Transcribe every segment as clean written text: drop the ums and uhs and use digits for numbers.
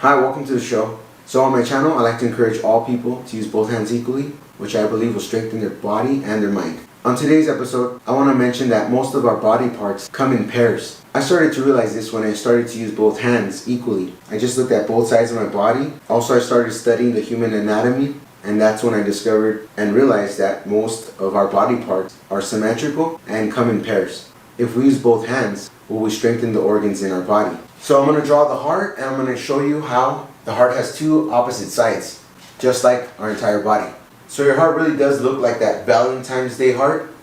Hi, welcome to the show. So on my channel, I like to encourage all people to use both hands equally, which I believe will strengthen their body and their mind. On today's episode, I want to mention that most of our body parts come in pairs. I started to realize this when I started to use both hands equally. I just looked at both sides of my body. Also, I started studying the human anatomy, and that's when I discovered and realized that most of our body parts are symmetrical and come in pairs. If we use both hands, will we strengthen the organs in our body? So I'm going to draw the heart, and I'm going to show you how the heart has two opposite sides, just like our entire body. So your heart really does look like that Valentine's Day heart.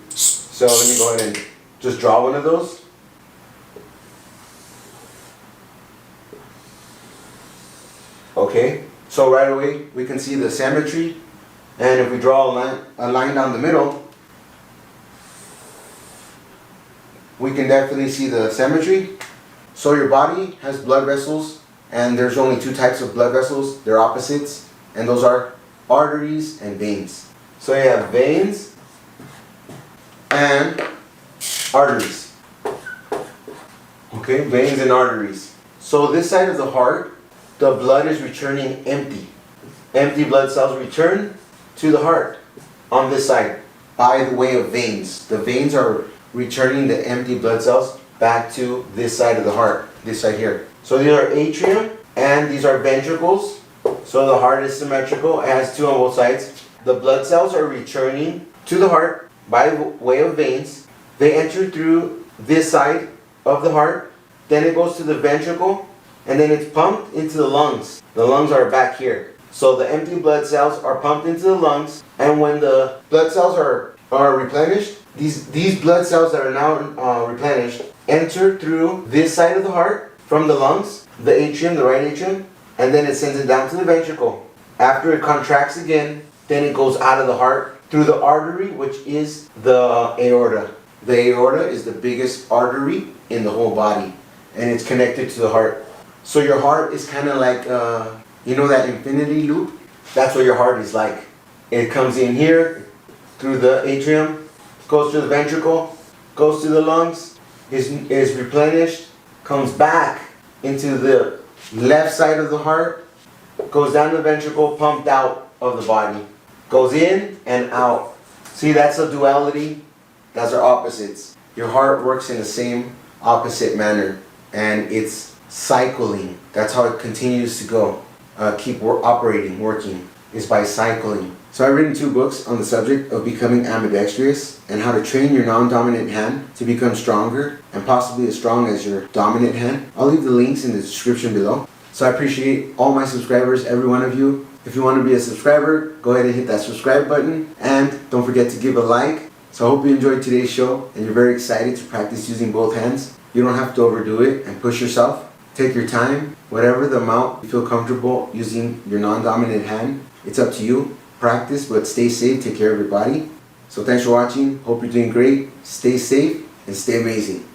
So let me go ahead and just draw one of those. Okay, so right away we can see the symmetry, and if we draw a line down the middle, we can definitely see the symmetry. So your body has blood vessels, and there's only two types of blood vessels. They're opposites, and those are arteries and veins. So you have veins and arteries. Okay, veins and arteries. So this side of the heart, the blood is returning empty. Empty blood cells return to the heart on this side by the way of veins. The veins are returning the empty blood cells back to this side of the heart, this side here. So these are atrium and these are ventricles. So the heart is symmetrical, it has two on both sides. The blood cells are returning to the heart by way of veins. They enter through this side of the heart, then it goes to the ventricle, and then it's pumped into the lungs. The lungs are back here. So the empty blood cells are pumped into the lungs, and when the blood cells are replenished, these blood cells that are now replenished enter through this side of the heart from the lungs, the atrium, the right atrium, and then it sends it down to the ventricle. After it contracts again, then it goes out of the heart through the artery, which is the aorta. The aorta is the biggest artery in the whole body, and it's connected to the heart. So your heart is kind of like, you know that infinity loop? That's what your heart is like. It comes in here through the atrium, goes to the ventricle, goes to the lungs, is replenished, comes back into the left side of the heart, goes down the ventricle, pumped out of the body, goes in and out. See, that's a duality. That's our opposites. Your heart works in the same opposite manner, and it's cycling. That's how it continues to go. Keep operating, working, is by cycling. So I've written 2 books on the subject of becoming ambidextrous and how to train your non-dominant hand to become stronger and possibly as strong as your dominant hand. I'll leave the links in the description below. So I appreciate all my subscribers, every one of you. If you want to be a subscriber, go ahead and hit that subscribe button, and don't forget to give a like. So I hope you enjoyed today's show and you're very excited to practice using both hands. You don't have to overdo it and push yourself. Take your time, whatever the amount you feel comfortable using your non-dominant hand. It's up to you. Practice, but stay safe, take care of your body. So thanks for watching. Hope you're doing great. Stay safe and stay amazing.